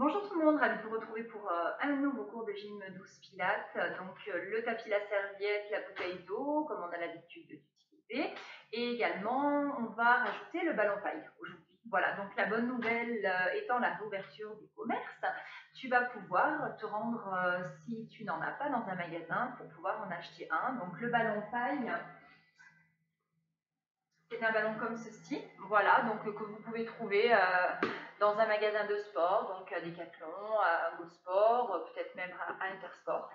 Bonjour tout le monde, ravi de vous retrouver pour un nouveau cours de gym douce pilates. Donc le tapis, la serviette, la bouteille d'eau, comme on a l'habitude d'utiliser. Et également, on va rajouter le ballon paille aujourd'hui. Voilà, donc la bonne nouvelle étant la réouverture des commerces, tu vas pouvoir te rendre, si tu n'en as pas dans un magasin, pour pouvoir en acheter un. Donc le ballon paille, c'est un ballon comme ceci, voilà, donc que vous pouvez trouver dans un magasin de sport, donc à Decathlon, à Go Sport, peut-être même à Intersport.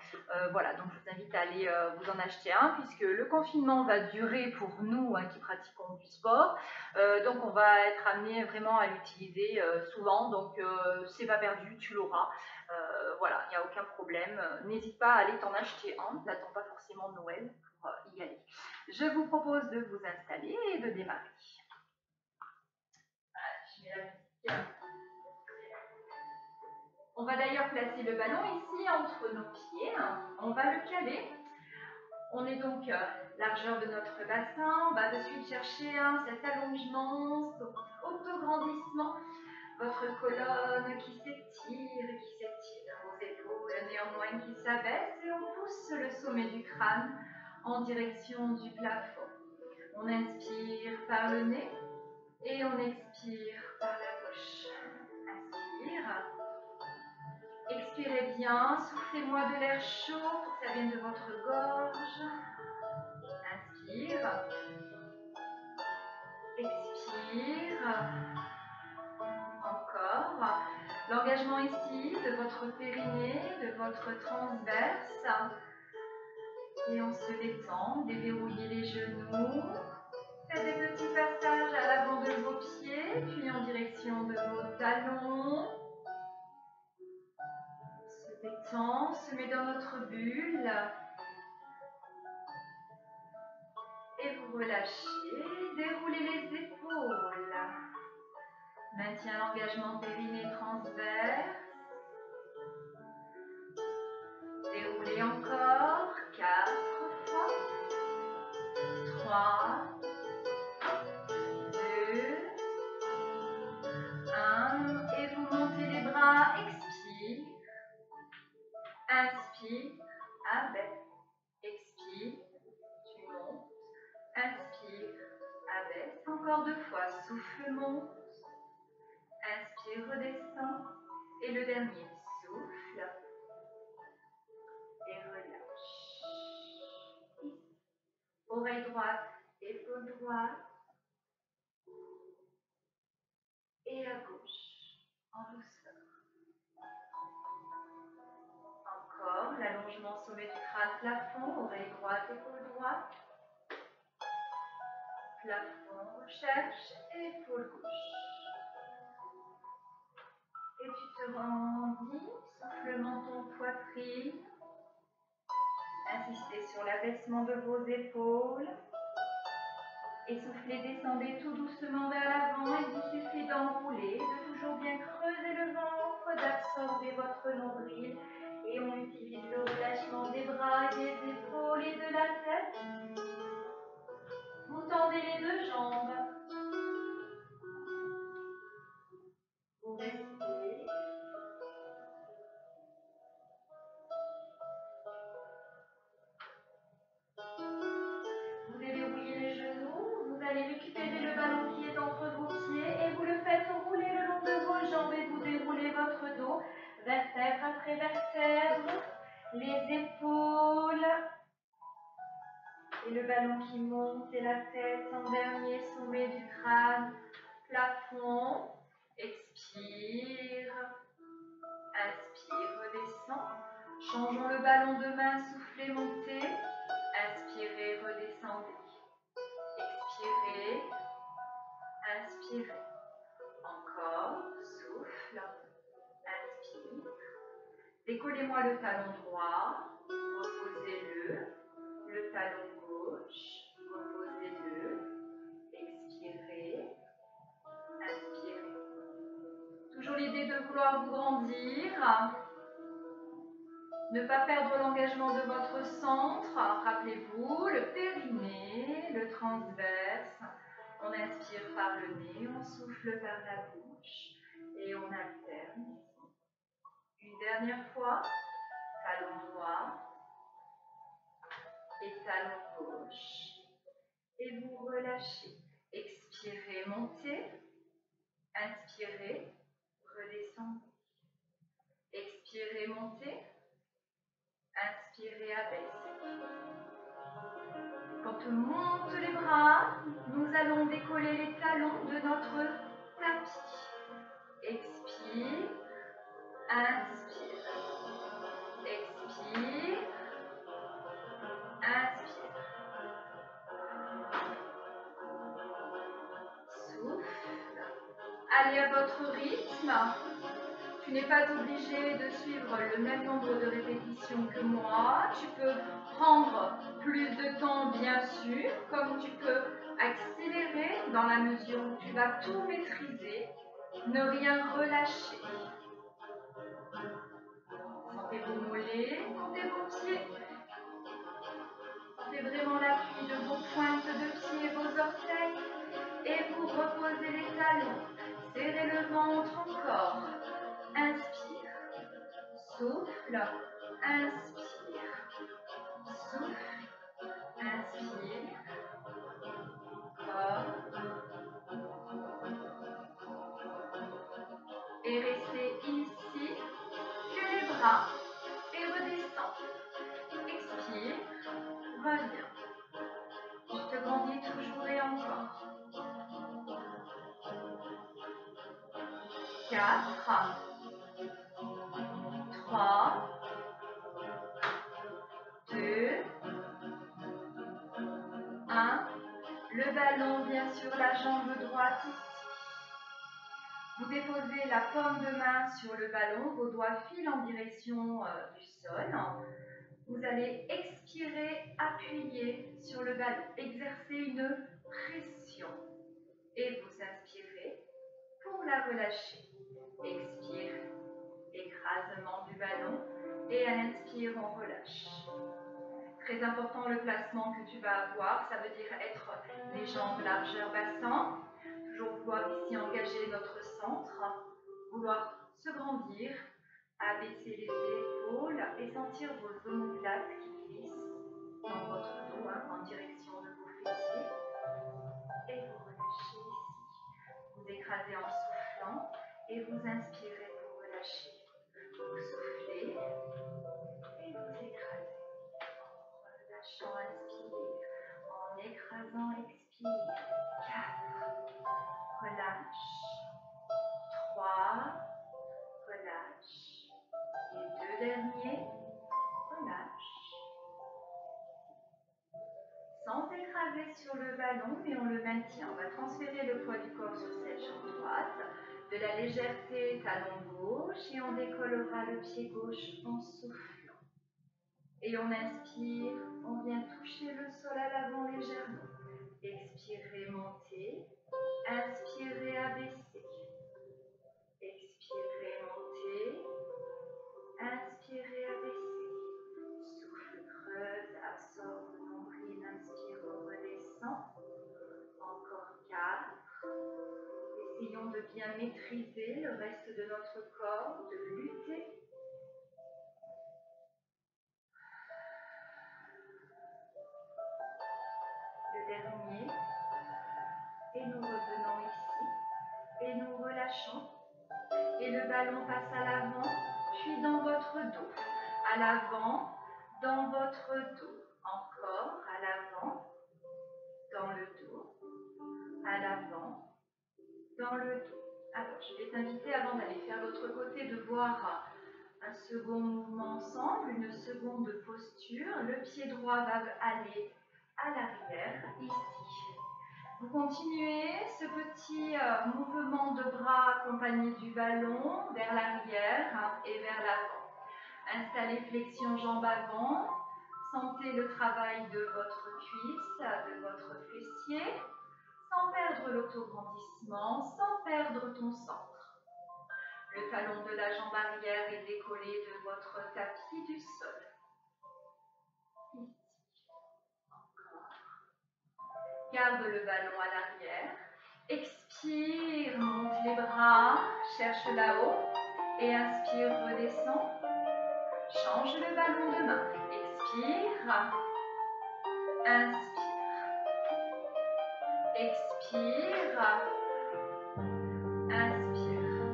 Voilà, donc je vous invite à aller vous en acheter un, puisque le confinement va durer pour nous qui pratiquons du sport. Donc on va être amené vraiment à l'utiliser souvent, donc c'est pas perdu, tu l'auras. Voilà, il n'y a aucun problème. N'hésite pas à aller t'en acheter un, n'attends pas forcément Noël pour y aller. Je vous propose de vous installer et de démarrer. Je mets la musique. On va d'ailleurs placer le ballon ici entre nos pieds. On va le caler. On est donc largeur de notre bassin. On va de suite chercher cet allongement, cet autograndissement. Votre colonne qui s'étire, vos épaules néanmoins qui s'abaissent et on pousse le sommet du crâne en direction du plafond. On inspire par le nez et on expire par la bouche. Inspire. Expirez bien, soufflez-moi de l'air chaud pour que ça vienne de votre gorge. Inspire. Expire. Encore. L'engagement ici de votre périnée, de votre transverse. Et on se détend, déverrouillez les genoux. Faites des petits passages à l'avant de vos pieds, puis en direction de vos talons. Se détend, se met dans notre bulle. Et vous relâchez, déroulez les épaules. Maintien l'engagement périnée transverse. Déroulez encore, 4 fois. 3, 2, 1. Et vous montez les bras, expire. Inspire, abaisse. Expire, tu montes. Inspire, abaisse. Encore 2 fois, souffle, monte. Inspire, redescend. Et le dernier, souffle. Et relâche. Oreille droite, épaule droite. Et à gauche, en douceur. Encore, l'allongement sommet du crâne, plafond, oreille droite, épaule droite. Plafond, recherche, épaule gauche. Et tu te rendis, souffle menton, poitrine. Insistez sur l'abaissement de vos épaules. Et soufflez, descendez tout doucement vers l'avant. Il vous suffit d'enrouler, de toujours bien creuser le ventre, d'absorber votre nombril. Et on utilise le relâchement des bras, des épaules et de la tête. Vous tendez les 2 jambes. Vous restez. Vous déverrouillez les genoux. Vous allez récupérer le ballon qui est entre vos pieds et vous le faites rouler le long de vos jambes et vous déroulez votre dos, vertèbre après vertèbre, les épaules et le ballon qui monte et la tête en dernier, sommet du crâne, plafond. Expire, inspire, redescend. Changeons le ballon de main, soufflez, montez. Inspirez, redescendez. Expirez, inspirez. Encore, souffle, inspire. Décollez-moi le talon droit, reposez-le. Le talon gauche, reposez-le. Expirez, inspirez. Toujours l'idée de vouloir vous grandir. Ne pas perdre l'engagement de votre centre. Rappelez-vous, le périnée, le transverse. On inspire par le nez, on souffle par la bouche et on alterne. dernière fois. Talon droit et talon gauche. Et vous relâchez. Expirez, montez. Inspirez, redescendez. Expirez, montez. Inspirez, abaissez. Quand on monte les bras, nous allons décoller les talons de notre tapis. Expire, inspire. Expire, inspire. Souffle. Allez à votre rythme. Tu n'es pas obligé de suivre le même nombre de répétitions que moi. Tu peux prendre plus de temps, bien sûr, comme tu peux accélérer dans la mesure où tu vas tout maîtriser. Ne rien relâcher. Sentez vos mollets, sentez vos pieds. Sentez vraiment l'appui de vos pointes de pied, vos orteils. Et vous reposez les talons. Serrez le ventre encore. Inspire. Souffle. Inspire. Souffle. Inspire. Encore. Et restez ici. Que les bras. Et redescends. Expire. Reviens. Je te grandis toujours et encore. 4, 3, 2, 1. Le ballon vient sur la jambe droite ici. Vous déposez la paume de main sur le ballon, vos doigts filent en direction du sol. Vous allez expirer, appuyer sur le ballon, exercer une pression. Et vous inspirez pour la relâcher. Expire, écrasement du ballon. Et à l'inspire, on relâche. Très important le placement que tu vas avoir, ça veut dire être les jambes largeur bassin. Toujours vouloir ici engager notre centre, vouloir se grandir, abaisser les épaules et sentir vos omoplates qui glissent dans votre dos en direction de vos fessiers. Et vous relâchez ici. Vous écrasez en soufflant et vous inspirez pour relâcher. Vous soufflez et vous écrasez. Relâchant, inspire. En écrasant, expire. 4. Relâche. 3. Relâche. Les 2 derniers. Relâche. Sans écraser sur le ballon, mais on le maintient. On va transférer le poids du corps sur cette jambe droite. De la légèreté, talon gauche. Et on décollera le pied gauche en soufflant. Et on inspire, on vient toucher le sol à l'avant légèrement. Expirez, montez. Inspirez, abaissez. Expirez, montez. Inspirez, abaissez. Souffle, creuse, absorbe le nombril. Inspire, on redescend. Encore 4. Essayons de bien maîtriser le reste de notre corps, de lutter. Le dernier. Et nous revenons ici. Et nous relâchons. Et le ballon passe à l'avant, puis dans votre dos. À l'avant, dans votre dos. Encore à l'avant, dans le dos. À l'avant, dans le dos. Alors, je vais t'inviter, avant d'aller faire l'autre côté, de voir un second mouvement ensemble, une seconde posture. Le pied droit va aller à l'arrière, ici. Vous continuez ce petit mouvement de bras accompagné du ballon vers l'arrière et vers l'avant. Installez flexion jambe avant. Sentez le travail de votre cuisse, de votre fessier, sans perdre l'autograndissement, sans perdre ton centre. Le talon de la jambe arrière est décollé de votre tapis du sol. Ici. Encore. Garde le ballon à l'arrière. Expire, monte les bras, cherche là-haut. Et inspire, redescend. Change le ballon de main. Expire. Inspire. Expire. Inspire.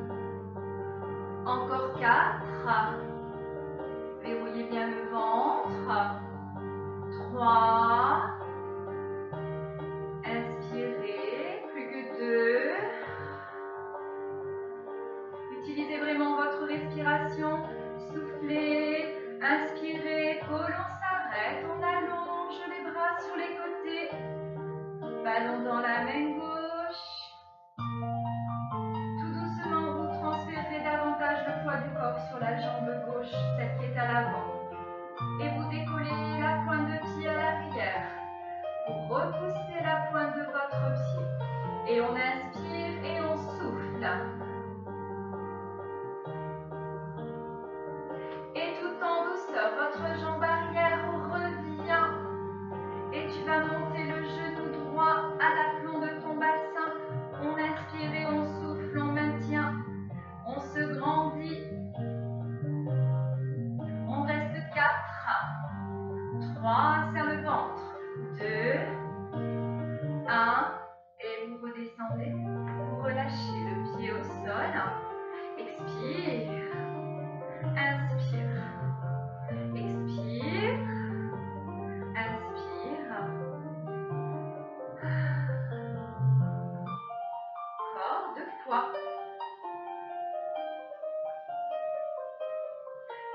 Encore 4. Verrouillez bien le ventre. 3. Inspirez. Plus que 2. Utilisez vraiment votre respiration. Soufflez. Inspirez. Colon s'arrête. On allonge les bras sur les côtés. Ballon dans la main gauche. Tout doucement, vous transférez davantage le poids du corps sur la jambe gauche, celle qui est à l'avant. Et vous décollez la pointe de pied à l'arrière. Vous repoussez la pointe de votre pied. Et on inspire et on souffle. Et tout en douceur, votre jambe arrière revient. Et tu vas monter le genou droit à l'aplomb de ton bassin. On inspire et on souffle, on maintient. On se grandit. On reste 4. 3, serre le ventre. 2, 1. Et vous redescendez. Vous relâchez le pied au sol. Expire. Inspire. Expire. Inspire. Encore 2 fois.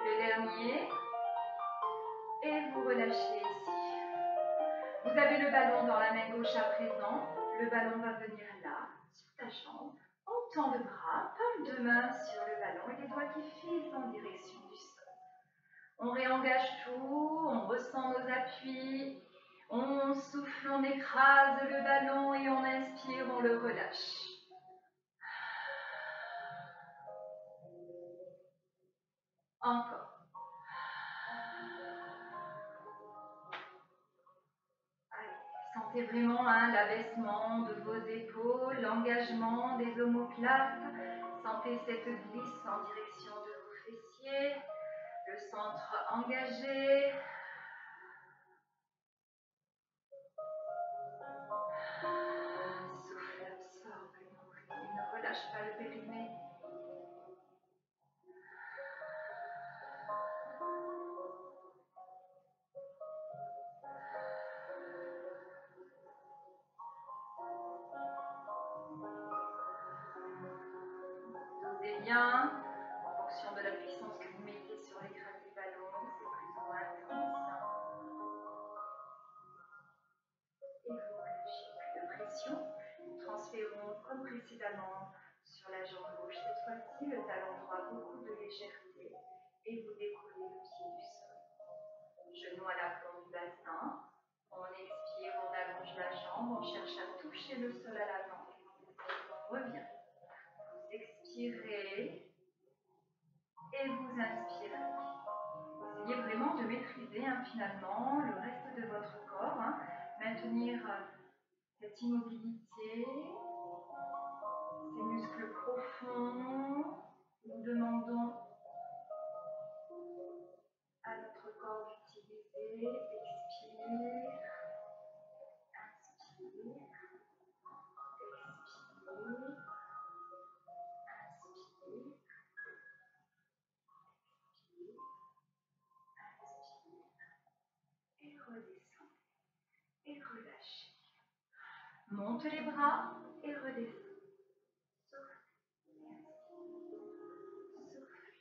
Le dernier. Et vous relâchez ici. Vous avez le ballon dans la main gauche à présent. Le ballon va venir là, sur ta jambe. On tend le bras, paume de main sur le ballon et les doigts qui filent en direction du sol. On réengage tout, on ressent nos appuis. On souffle, on écrase le ballon et on inspire, on le relâche. Encore. Sentez vraiment l'abaissement de vos épaules, l'engagement des omoplates. Sentez cette glisse en direction de vos fessiers, le centre engagé. Souffle, absorbe le nombril, ne relâche pas le périnée. Dosez bien, en fonction de la puissance que vous mettez sur l'écran du ballon, c'est plus ou moins intense. Et vous relâchez, plus de pression. Nous transférons comme précédemment sur la jambe gauche. Cette fois-ci, le talon droit, beaucoup de légèreté. Et vous décollez le pied du sol. Genou à l'aplomb du bassin. On expire, on allonge la jambe, on cherche à toucher le sol à l'avant. On revient. Vous expirez et vous inspirez. Essayez vraiment de maîtriser finalement le reste de votre corps. Maintenir cette immobilité, ces muscles profonds. Nous demandons à notre corps d'utiliser. Expire. Inspire. Expire. Inspire. Et redescendez. Et relâchez. Monte les bras et redescend. Souffle et inspire. Souffle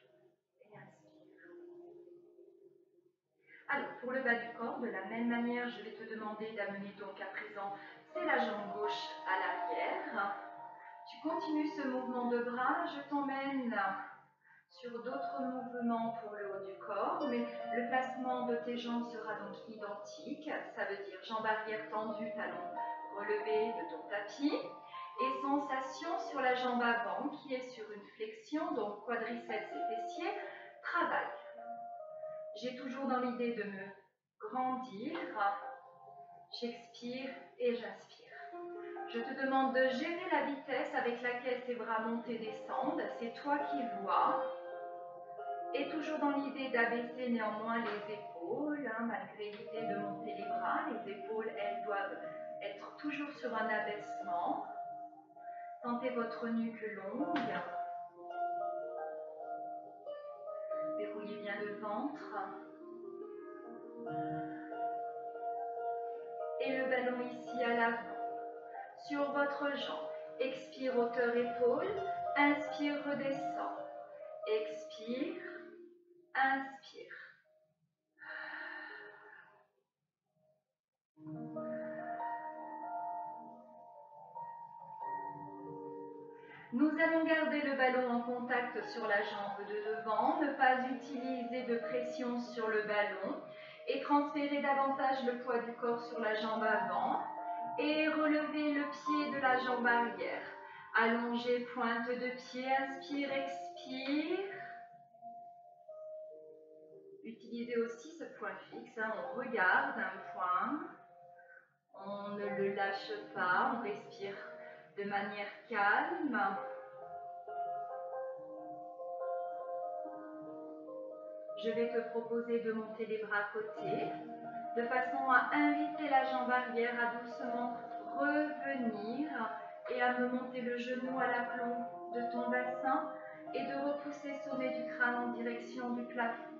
et inspire. Alors, pour le bas du corps, de la même manière, je vais te demander d'amener donc à présent, c'est la jambe gauche à l'arrière. Tu continues ce mouvement de bras, je t'emmène sur d'autres mouvements pour le haut du corps, mais le placement de tes jambes sera donc identique. Ça veut dire jambe arrière tendue, talon relevé de ton tapis. Et sensation sur la jambe avant qui est sur une flexion, donc quadriceps et fessiers, travaille. J'ai toujours dans l'idée de me grandir. J'expire et j'inspire. Je te demande de gérer la vitesse avec laquelle tes bras montent et descendent. C'est toi qui vois. Et toujours dans l'idée d'abaisser néanmoins les épaules, hein, malgré l'idée de monter les bras, les épaules, elles doivent être toujours sur un abaissement. Sentez votre nuque longue. Verrouillez bien le ventre. Et le ballon ici à l'avant. Sur votre jambe. Expire, hauteur épaule. Inspire, redescend. Expire. Inspire. Nous allons garder le ballon en contact sur la jambe de devant, ne pas utiliser de pression sur le ballon et transférer davantage le poids du corps sur la jambe avant et relever le pied de la jambe arrière. Allongez, pointe de pied, inspire, expire. Utilisez aussi ce point fixe, hein. On regarde un point, on ne le lâche pas, on respire de manière calme. Je vais te proposer de monter les bras côté, de façon à inviter la jambe arrière à doucement revenir et à me monter le genou à l'aplomb de ton bassin et de repousser le sommet du crâne en direction du plafond.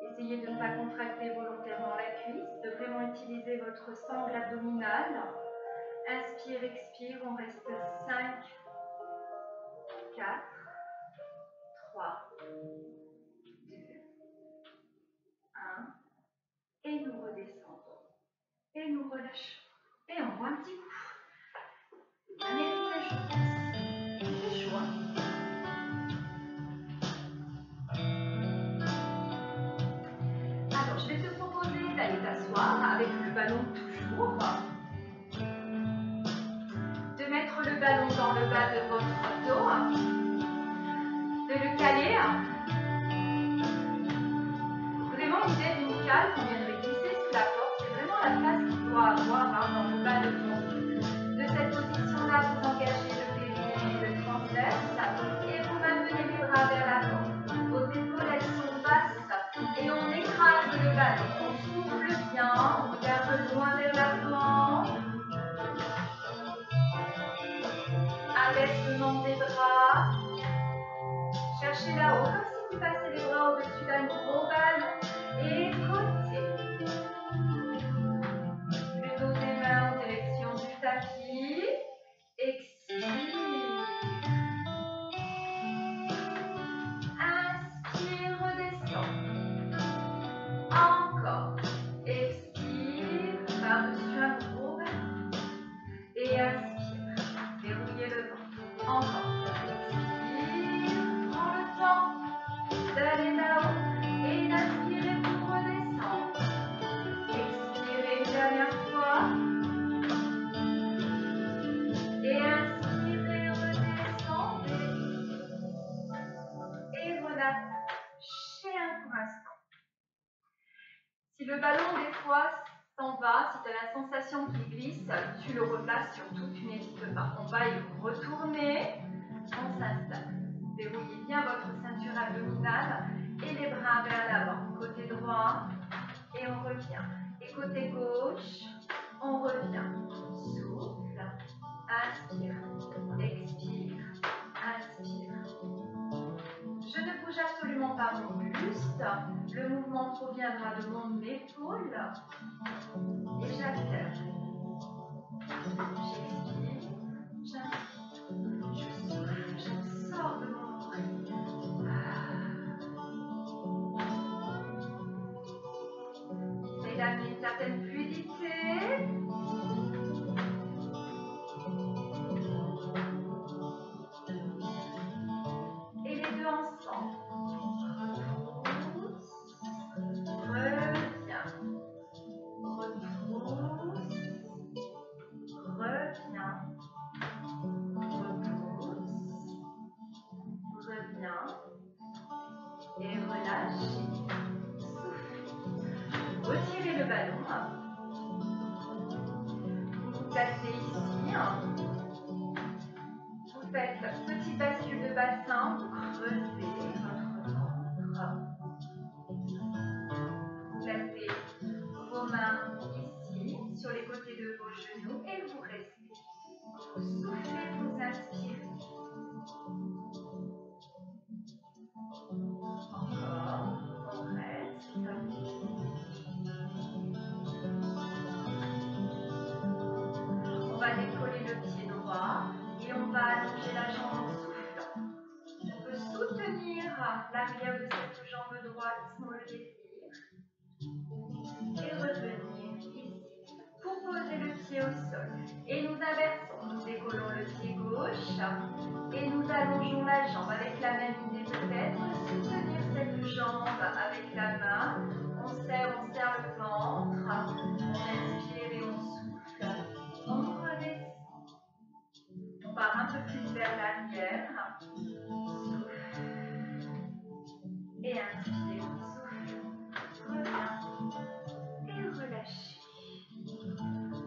Essayez de ne pas contracter volontairement la cuisse, de vraiment utiliser votre sangle abdominale. Inspire, expire, on reste 5, 4, 3, 2, 1. Et nous redescendons. Et nous relâchons. Et on voit un petit coup. Bien mérité, je pense. C'est chaud, hein? Alors, je vais te proposer d'aller t'asseoir avec le ballon toujours. De mettre le ballon dans le bas de votre dos. De le caler. Vraiment l'idée d'une cale qu'on viendrait glisser sous la porte, c'est vraiment la place qu'il doit avoir dans le bas de ton dos. De cette position-là, vous engagez le périnée et le transverse et vous maintenez les bras vers l'avant. Vos épaules, elles sont basses et on écrase le ballon. On souffle bien, on regarde loin vers l'avant. Abaissement des bras. Cherchez là-haut, comme si tu passais les bras au-dessus d'un gros ballon. Et côté. Plutôt tes mains en direction du tapis. Expire. Inspire, redescend. Encore. Expire, par-dessus un gros ballon. Et inspire. Verrouillez le ventre. Encore. Expire. Prends le temps d'aller là-haut. Et d'inspirer pour redescendre. Expirez une dernière fois. Et inspirez, redescendez. Et relâchez un pour l'instant. Si le ballon des fois s'en va, si tu as la sensation qu'il glisse, tu le replaces surtout, tu n'hésites pas. On va y retourner. On s'installe. Verrouillez bien votre ceinture abdominale et les bras vers l'avant. Côté droit. Et on revient. Et côté gauche, on revient. Souffle, inspire, expire, inspire. Je ne bouge absolument pas mon buste. Le mouvement proviendra de mon épaule. Et j'alterne. J'expire, j'inspire. Je souffle, je sors de mon ventre. C'est d'amener une certaine fluidité. Et les deux ensemble. Repousse. Reviens. Repousse. Reviens. Repousse. Reviens. Et relâchez. Soufflez. Retirez le ballon. Vous vous placez ici. Vous faites petite bascule de bassin. Creusez votre ventre. va décoller le pied droit et on va allonger la jambe en soufflant. On peut soutenir l'arrière de cette jambe droite, small désir, et revenir ici pour poser le pied au sol. Et nous inversons, nous décollons le pied gauche et nous allongeons la jambe avec la même idée peut-être, soutenir cette jambe avec la main. On serre le ventre, on inspire et on souffle, on redescend. On part un peu plus vers l'arrière, souffle, et inspire, souffle, reviens, et relâchez.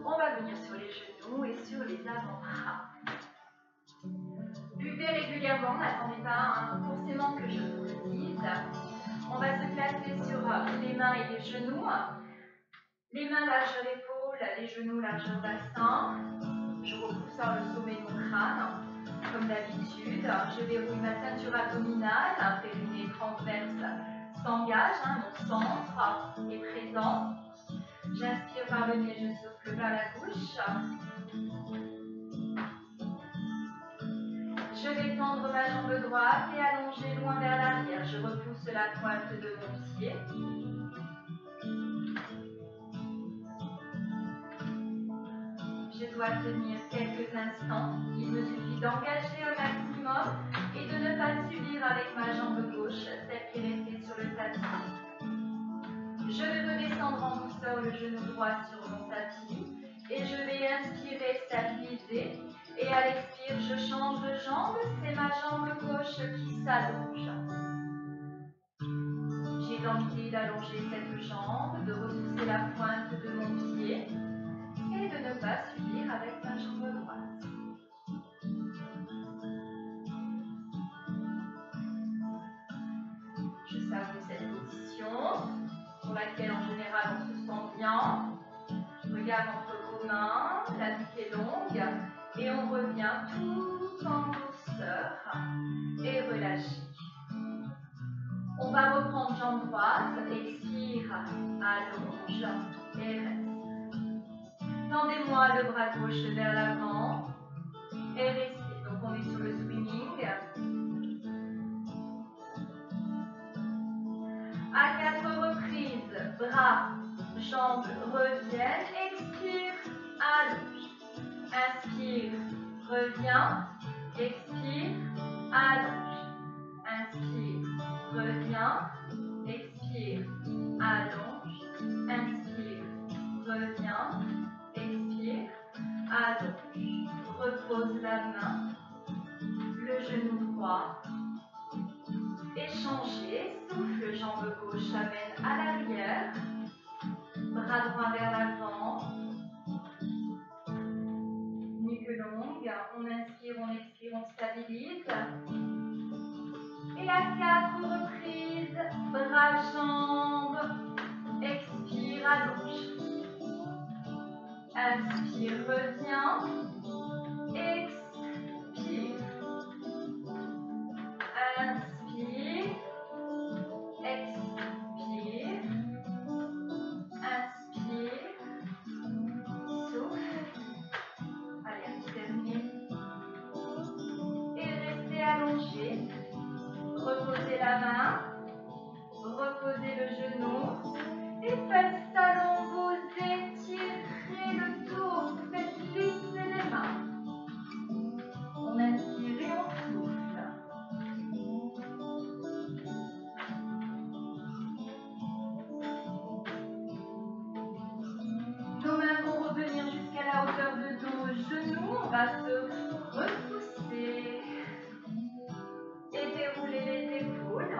On va venir sur les genoux et sur les avant-bras. Buvez régulièrement, n'attendez pas forcément que je vous le dise. On va se placer sur les mains et les genoux. Les mains largeur épaule, les genoux largeur bassin. Je repousse vers le sommet de mon crâne, comme d'habitude. Je déroule ma ceinture abdominale, périnée transverse s'engage, mon centre est présent. J'inspire par le nez, je souffle vers la bouche. Je vais tendre ma jambe droite et allonger loin vers l'arrière. Je repousse la pointe de mon pied. Je dois tenir quelques instants. Il me suffit d'engager au maximum et de ne pas subir avec ma jambe gauche, celle qui est restée sur le tapis. Je vais redescendre en douceur le genou droit sur mon tapis et je vais inspirer, stabiliser. Et à l'expire, je change de jambe, c'est ma jambe gauche qui s'allonge. J'ai l'envie d'allonger cette jambe, de repousser la pointe de mon pied et de ne pas subir avec ma jambe droite. Je savoure cette position sur laquelle en général on se sent bien. Je regarde entre vos mains, la nuque est longue et on revient tout en douceur et relâché. On va reprendre jambe droite, expire, allonge et reste. Tendez-moi le bras gauche vers l'avant et respire. Donc on est sur le swimming. À 4 reprises, bras, jambes reviennent. Expire, allonge. Inspire, reviens. Expire, allonge. Inspire, reviens. Expire, allonge. Inspire, reviens. Expire, allonge. Repose la main, le genou droit. Échangez, souffle, jambe gauche amène à l'arrière. Bras droit vers l'avant. Nuque longue, on inspire, on expire, on stabilise. Et à 4 reprises, bras, jambes, expire, allonge. Inspire, reviens. Expire. Inspire. Expire. Inspire. Souffle. Allez, on termine. Et restez allongé. Reposez la main. Reposez le genou. Et faites talon, vous étirez le dos. Faites glisser les mains. On inspire et on souffle. Nos mains vont revenir jusqu'à la hauteur de nos genoux. On va se repousser et dérouler les épaules.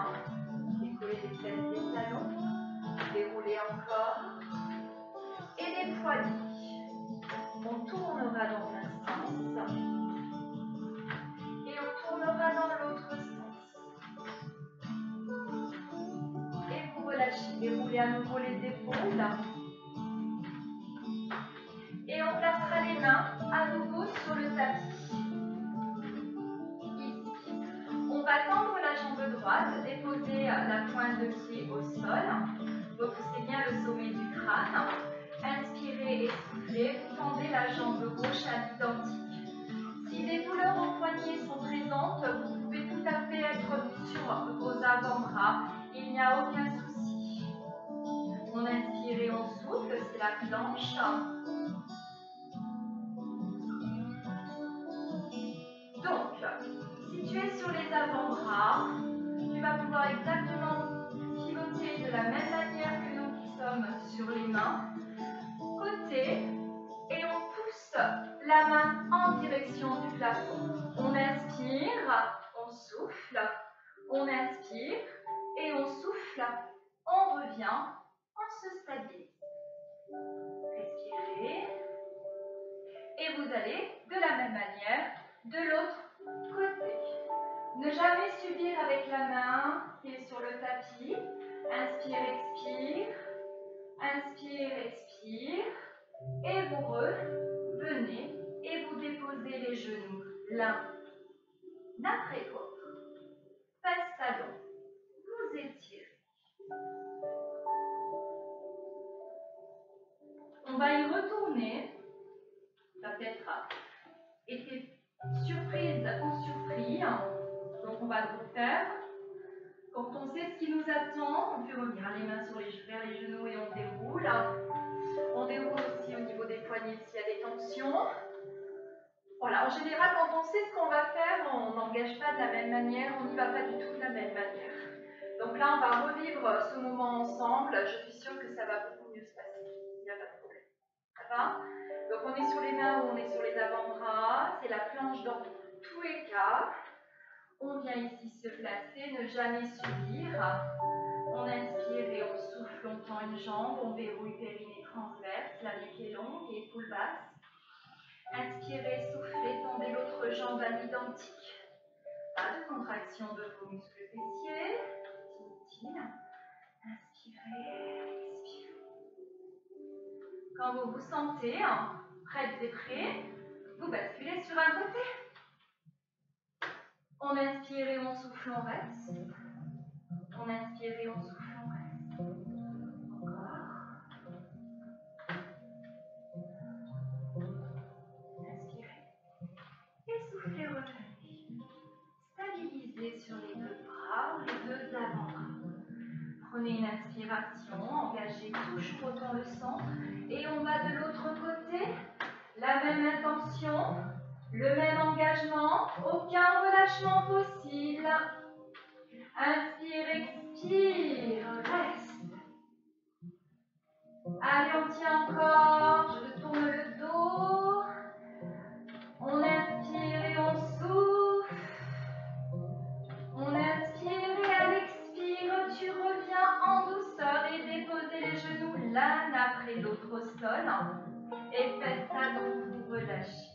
Décoller les fesses des talons. Dérouler encore. Et les poignets. On tournera dans un sens. Et on tournera dans l'autre sens. Et vous relâchez. Déroulez à nouveau les épaules. Et on placera les mains à nouveau sur le tapis. Ici. On va tendre la jambe droite, déposer la pointe de pied au sol. Repoussez bien le sommet du crâne. Inspirez et soufflez, vous tendez la jambe gauche à l'identique. Si des douleurs aux poignets sont présentes, vous pouvez tout à fait être sur vos avant-bras, il n'y a aucun souci. On inspire et on souffle, c'est la planche. Donc, si tu es sur les avant-bras, tu vas pouvoir exactement pivoter de la même manière que nous qui sommes sur les mains, côté, et on pousse la main en direction du plafond. On inspire, on souffle, on inspire et on souffle, on revient, on se stabilise. Respirez. Et vous allez de la même manière de l'autre côté. Ne jamais subir avec la main qui est sur le tapis. Inspire, expire. Inspire, expire. Et vous revenez et vous déposez les genoux l'un après l'autre. Face talon. Vous étirez. On va y retourner. Ça peut être été surprise ou surpris. Donc on va le refaire. Quand on sait ce qui nous attend, on fait revenir les mains vers les genoux et on déroule. On déroule aussi au niveau des poignets s'il y a des tensions. Voilà, en général, quand on sait ce qu'on va faire, on n'engage pas de la même manière, on n'y va pas du tout de la même manière. Donc là, on va revivre ce moment ensemble. Je suis sûre que ça va beaucoup mieux se passer. Il n'y a pas de problème. Ça va? Donc on est sur les mains ou on est sur les avant-bras. C'est la planche dans tous les cas. On vient ici se placer, ne jamais subir. On inspire et on souffle, on tend une jambe, on verrouille périnée transverse, la nuque est longue et épaule basse. Inspirez, soufflez, tendez l'autre jambe à l'identique. Pas de contraction de vos muscles fessiers. Inutile. Inspirez, expirez. Quand vous vous sentez prêtes et prêts, vous basculez sur un côté. On inspire et on souffle, on reste. On inspire et on souffle, on reste. Encore. Inspirez. Et soufflez, revenez. Stabilisez sur les deux bras ou les deux avant-bras. Prenez une inspiration, engagez toujours autant le centre. Et on va de l'autre côté. La même intention, le même engagement, aucun relâchement possible. Inspire, expire, reste. Allez, on tient encore, je tourne le dos. On inspire et on souffle. On inspire et à l'expire, tu reviens en douceur et déposez les genoux l'un après l'autre au sol. Et faites ça donc vous relâchez.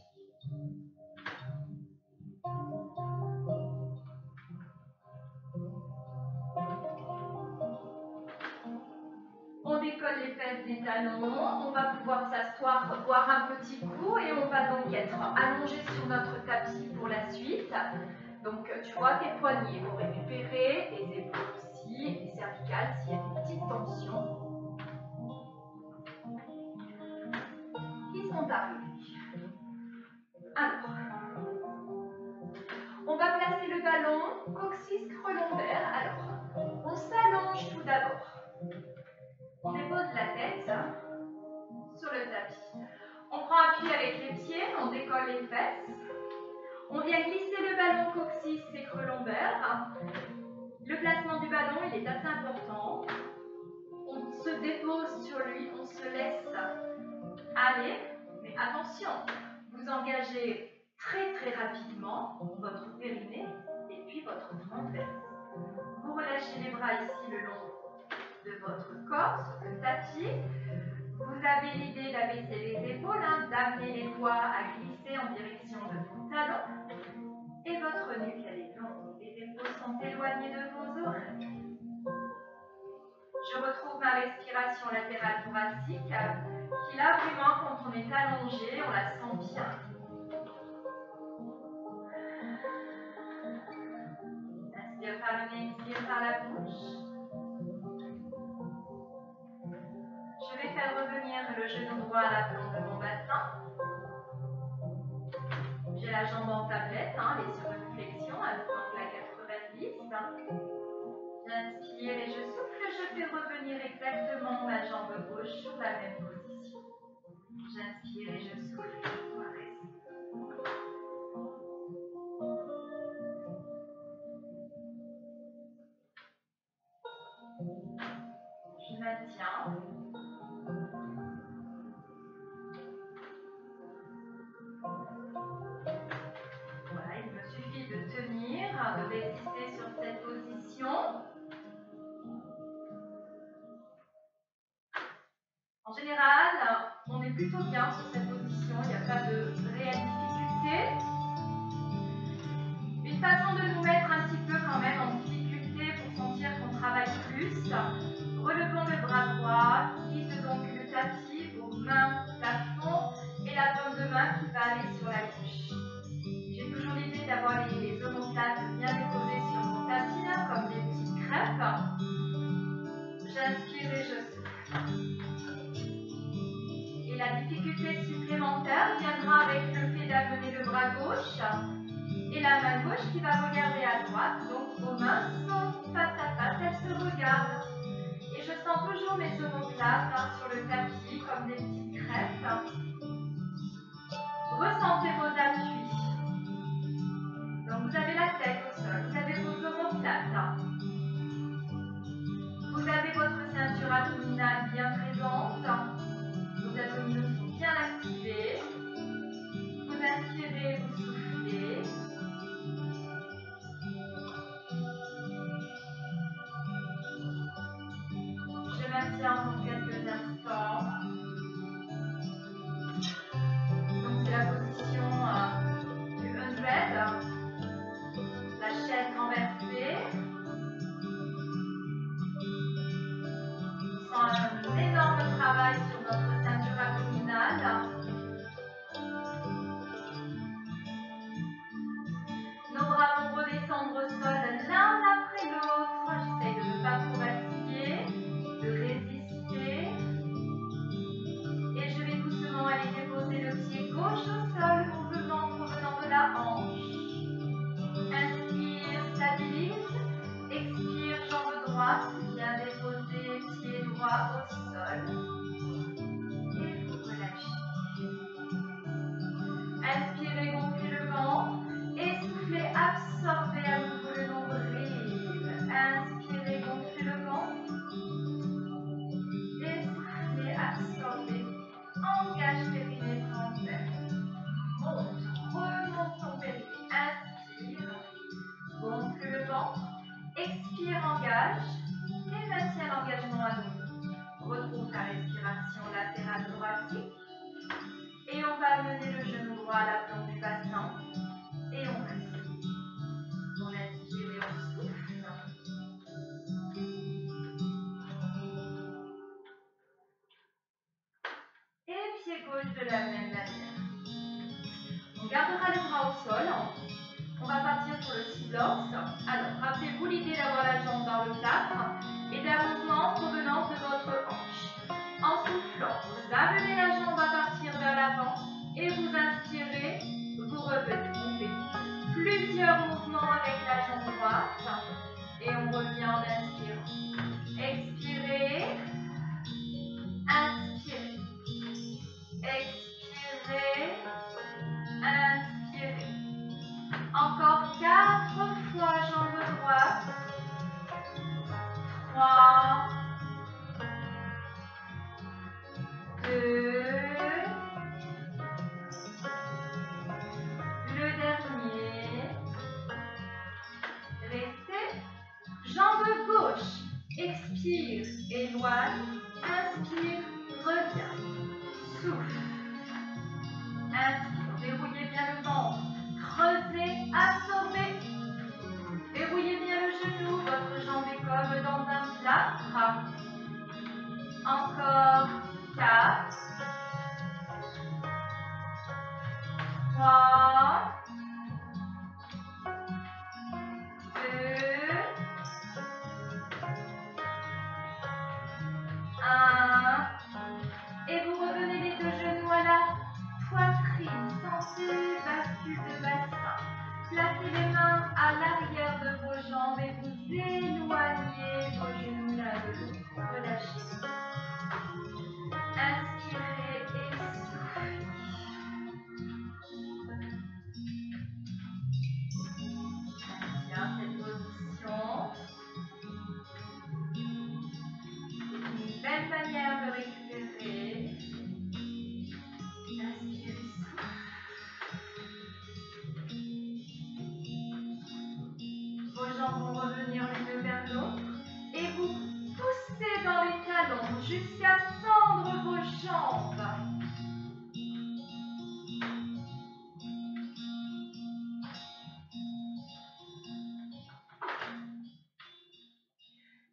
On décolle les fesses des talons, on va pouvoir s'asseoir, boire un petit coup et on va donc être allongé sur notre tapis pour la suite. Donc tu vois tes poignets, vous récupérez, les épaules aussi, les cervicales s'il y a des petites tensions qui sont arrivées. Alors, on va placer le ballon, coccyx, creux lombaire. Alors, on s'allonge tout d'abord. On dépose la tête sur le tapis. On prend appui avec les pieds, on décolle les fesses. On vient glisser le ballon coccyx et creux lombaire. Le placement du ballon, il est assez important. On se dépose sur lui, on se laisse aller. Mais attention, vous engagez très très rapidement votre périnée et puis votre transverse. Vous relâchez les bras ici le long de votre corps sur le tapis. Vous avez l'idée d'abaisser les épaules, d'amener les doigts à glisser en direction de vos talons. Et votre nuque, elle est longue. Les épaules sont éloignées de vos oreilles. Je retrouve ma respiration latérale thoracique qui là vraiment quand on est allongé, on la sent bien. Inspire par le nez, expire par la bouche. Je vais faire revenir le genou droit à la plante de mon bassin. J'ai la jambe en tablette, elle est sur une flexion à l'angle à 90. J'inspire et je souffle, je fais revenir exactement ma jambe gauche sur la même position. J'inspire et je souffle, je dois rester. Je maintiens. Voilà, il me suffit de tenir, de résister sur cette position. En général, on est plutôt bien sur cette position, il n'y a pas de réelle difficulté. Une façon de nous mettre un petit peu quand même en difficulté pour sentir qu'on travaille plus. Relevons le bras droit, quitte donc le tapis, vos mains plafond et la paume de main qui va aller sur la gauche. J'ai toujours l'idée d'avoir les omoplates bien déposées sur mon tapis, comme des petites crêpes. J'inspire et je souffle. Et la difficulté supplémentaire viendra avec le fait d'amener le bras gauche et la main gauche qui va regarder à droite. Donc vos mains sont face à face, elles se regardent. Et je sens toujours mes omoplates sur le tapis comme des petites crêpes. Ressentez vos appuis. Donc vous avez la tête au sol, vous avez vos omoplates. Vous avez votre ceinture abdominale bien présente. Vos abdominaux sont bien activés. Vous inspirez, vous soufflez. Je maintiens encore quelques instants. Donc c'est la position du 100, la chaise renversée. On sent un énorme travail sur notre ceinture abdominale. Nos bras vont redescendre au sol l'un après l'autre. J'essaie de ne pas trop fatiguer, de résister. Et je vais doucement aller déposer le pied gauche au sol, mouvement provenant de la hanche. Inspire, stabilise. Expire, jambe droite. Bien déposer, pied droit au sol. Et vous relâchez. Inspirez, gonflez le ventre. Et soufflez, absorbez à nouveau le nombril. Inspirez, gonflez le ventre. Et soufflez, absorbez. Engage périnée transverse. Monte, remonte ton périnée. Inspire, gonfle le ventre. Expire, engage. Et maintiens l'engagement à nouveau. Retrouve ta respiration latérale thoracique. Et on va amener le genou droit à la plante du bassin. Et on reste. On inspire et on souffle. Et pied gauche de la même manière. On gardera les bras au sol. On va partir pour le sit-ups. Alors, rappelez-vous l'idée d'avoir la jambe dans le plâtre et d'un mouvement provenant de votre hanche. En soufflant, vous amenez la jambe à partir vers l'avant et vous inspirez, vous revenez. On fait plusieurs mouvements avec la jambe droite et on revient en inspirant. Expirez, inspirez, expirez, inspirez. Encore 4 fois jambe droite. 3, 2, le dernier. Restez. Jambe gauche. Expire, éloigne. Inspire, reviens. Souffle. Inspire, verrouillez bien le ventre. Creusez, absorbez. Verrouillez bien le genou, votre jambe est comme dans un plâtre. Encore 4, 3, 2, 1. Et vous revenez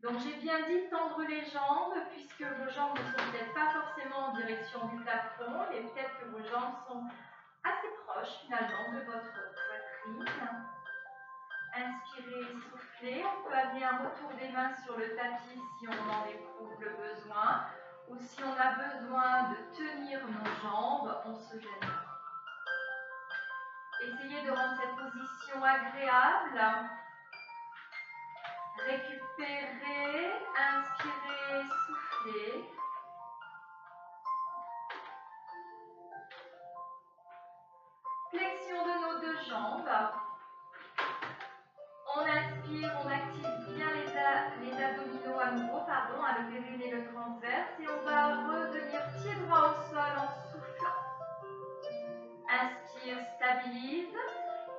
Donc j'ai bien dit tendre les jambes, puisque vos jambes ne sont peut-être pas forcément en direction du plafond, et peut-être que vos jambes sont assez proches finalement de votre poitrine. Inspirez, soufflez. On peut amener un retour des mains sur le tapis si on en éprouve le besoin, ou si on a besoin de tenir nos jambes, on se gêne pas. Essayez de rendre cette position agréable. Récupérez, inspirez, soufflez. Flexion de nos deux jambes. On inspire, on active bien les abdominaux à nouveau, le périnée, le transverse, et on va revenir pied droit au sol en soufflant. Inspire, stabilise.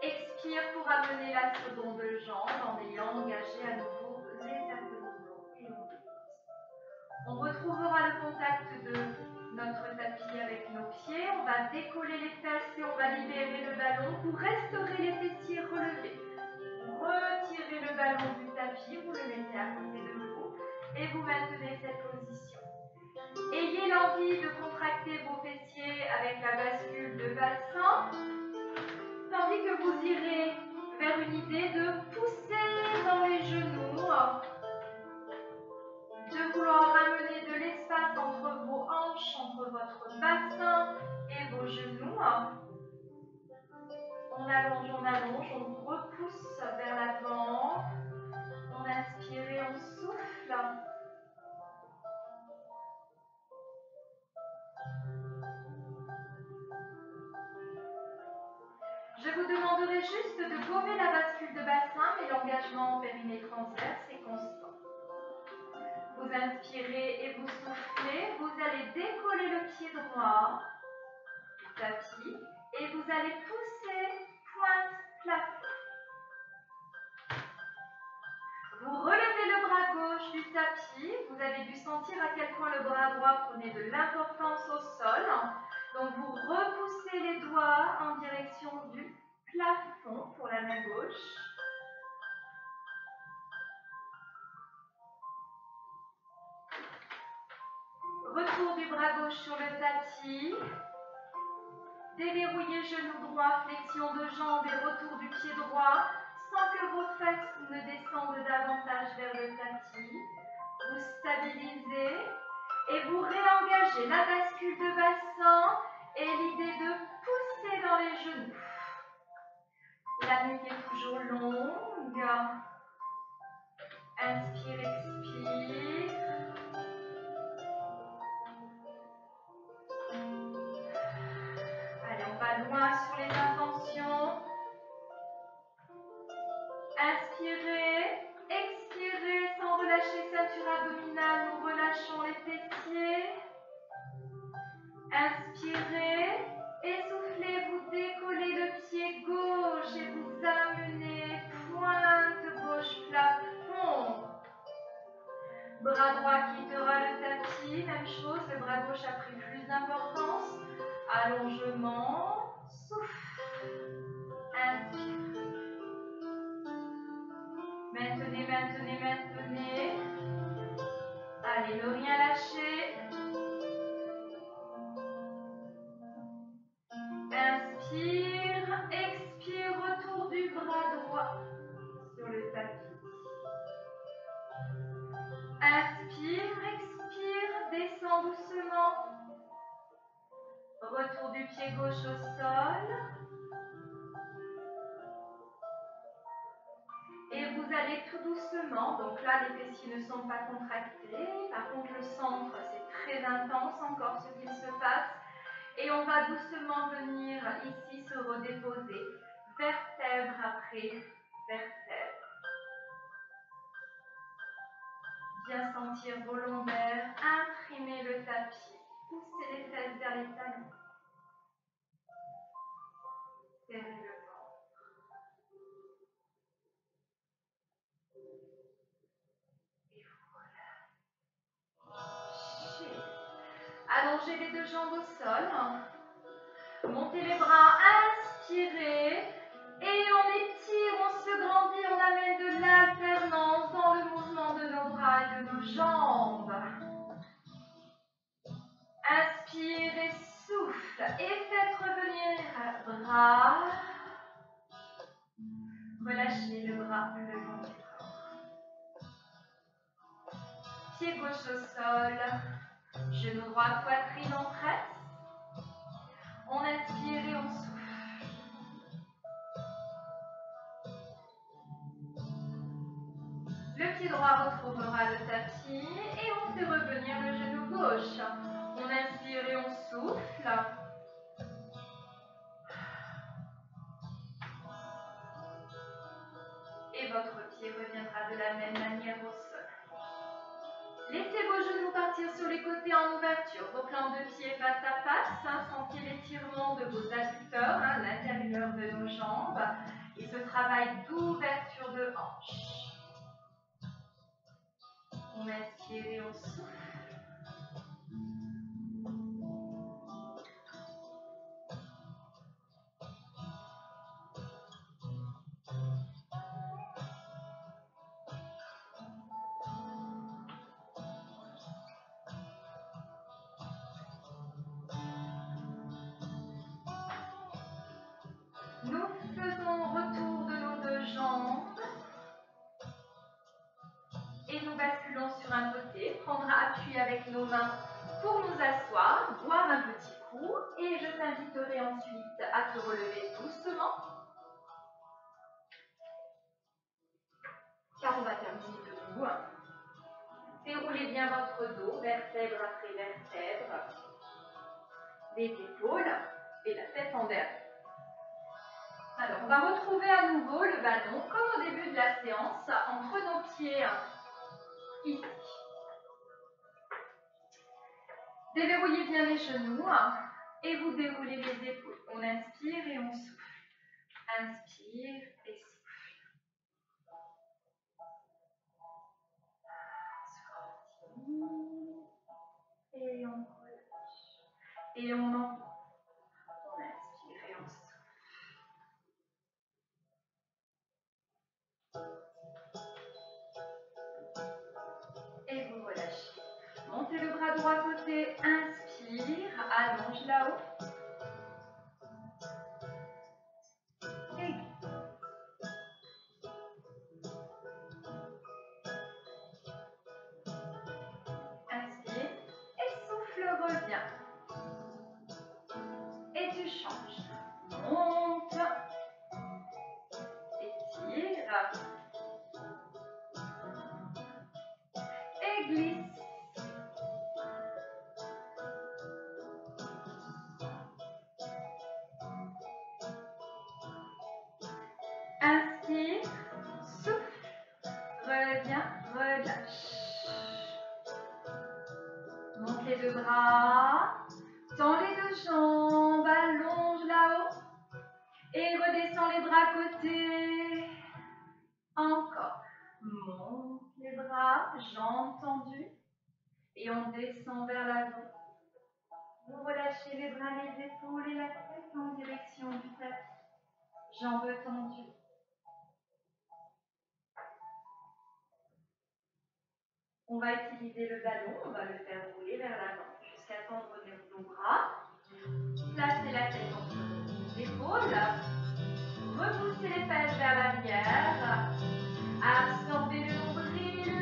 Expire pour amener la seconde jambe en ayant engagé à nouveau les abdominaux et on dépose. On retrouvera le contact de notre tapis avec nos pieds. On va décoller les fesses et on va libérer le ballon pour restaurer les fessiers relevés. Retirez le ballon du tapis, vous le mettez à côté de vous et vous maintenez cette position. Ayez l'envie de contracter vos fessiers avec la bascule de bassin, tandis que vous irez vers une idée de pousser dans les genoux, de vouloir ramener de l'espace entre vos hanches, entre votre bassin et vos genoux. On allonge, on repousse vers l'avant. On inspire et on souffle. Je vous demanderai juste de gommer la bascule de bassin, mais l'engagement périnée transverse est constant. Vous inspirez et vous soufflez. Vous allez décoller le pied droit du tapis et vous allez pousser pointe plafond. Vous relevez le bras gauche du tapis. Vous avez dû sentir à quel point le bras droit prenait de l'importance au sol. Donc vous repoussez les doigts en direction du plafond pour la main gauche. Retour du bras gauche sur le tapis. Déverrouillez genou droit, flexion de jambe et retour du pied droit sans que vos fesses ne descendent davantage vers le tapis. Vous stabilisez et vous réengagez la bascule de bassin et l'idée de pousser dans les genoux. La nuque est toujours longue. Inspire, expire. Allez, on va loin sur les intentions. Inspirez, expirez sans relâcher ceinture abdominale, nous relâchons les fessiers. Inspirez, essoufflez, vous décollez le pied gauche et vous amenez pointe gauche plafond. Bras droit quittera le tapis, même chose, le bras gauche a pris plus d'importance. Allongement, souffle, inspire. Maintenez, maintenez, maintenez. Allez, ne rien lâcher. Inspire, expire, retour du bras droit sur le tapis. Inspire, expire, descend doucement. Retour du pied gauche au sol. Et vous allez tout doucement, donc là les fessiers ne sont pas contractés, par contre le centre c'est très intense encore ce qu'il se passe. Et on va doucement venir ici se redéposer, vertèbre après vertèbre. Bien sentir vos lombaires, imprimer le tapis, pousser les fesses vers les talons. Serrez le ventre. Et voilà. Allongez les deux jambes au sol. Montez les bras, inspirez. Et on étire, on se grandit, on amène de l'alternance dans le mouvement de nos bras bras. Relâchez le bras le long du corps. Pied gauche au sol. Genou droit, poitrine en presse. On inspire et on souffle. Le pied droit retrouvera le tapis et on fait revenir le genou gauche. On inspire et on souffle. Et votre pied reviendra de la même manière au sol. Laissez vos genoux partir sur les côtés en ouverture. Vos plans de pied face à face. Sentez l'étirement de vos adducteurs, l'intérieur de nos jambes. Et ce travail d'ouverture de hanche. On inspire et on souffle. Nous faisons retour de nos deux jambes et nous basculons sur un côté, prendre appui avec nos mains pour nous asseoir, boire un petit coup et je t'inviterai ensuite à te relever doucement car on va terminer debout. Déroulez bien votre dos, vertèbre après vertèbre, les épaules et la tête en derrière. Alors, on va retrouver à nouveau le ballon, comme au début de la séance, entre nos pieds ici. Déverrouillez bien les genoux et vous déroulez les épaules. On inspire et on souffle. Inspire et souffle. Et on relâche. Et on envoie. On inspire et on souffle. Et vous relâchez. Montez le bras droit côté, inspire, allonge là-haut. Et inspire et souffle, reviens. Et tu changes. Monte, étire et glisse. Inspire, souffle, reviens, relâche. Monte les deux bras, tends les deux jambes, allonge là-haut et redescends les bras côté. Encore. Monte les bras, jambes tendues et on descend vers l'avant. Vous relâchez les bras, les épaules et la tête en direction du tapis. Jambes tendues. On va utiliser le ballon, on va le faire rouler vers l'avant jusqu'à tendre nos bras. Placez la tête entre les épaules. Repoussez les fesses vers l'arrière. Absorbez le nombril.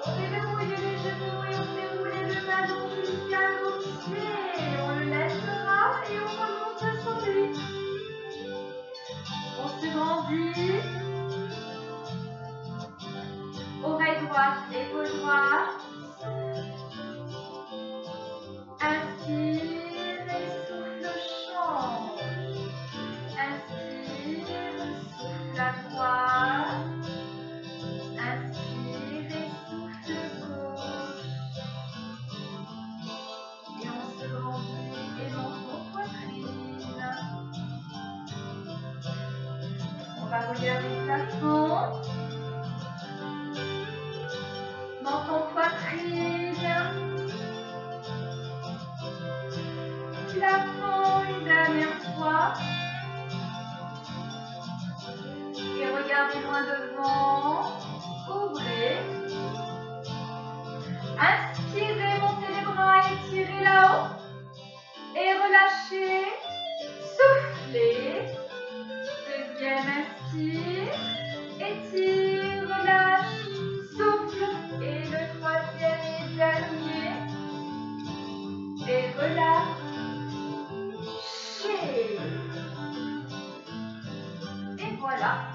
On déverrouille les genoux et on fait rouler le ballon jusqu'à nos pieds. On le laissera et on remonte sur lui. On se grandit. Oreille droite, épaule droite. Inspire et souffle, change. Inspire, souffle à droite. Inspire et souffle gauche. Et on se grandit et monte nos poitrines. On va regarder le plafond. Menton,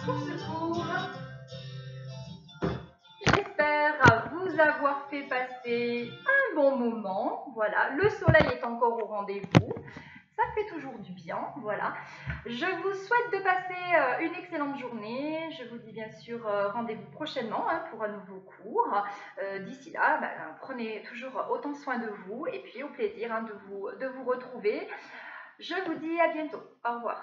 pour ce cours. J'espère vous avoir fait passer un bon moment. Voilà, le soleil est encore au rendez-vous. Ça fait toujours du bien, voilà. Je vous souhaite de passer une excellente journée. Je vous dis bien sûr rendez-vous prochainement pour un nouveau cours. D'ici là, prenez toujours autant soin de vous et puis au plaisir de vous retrouver. Je vous dis à bientôt. Au revoir.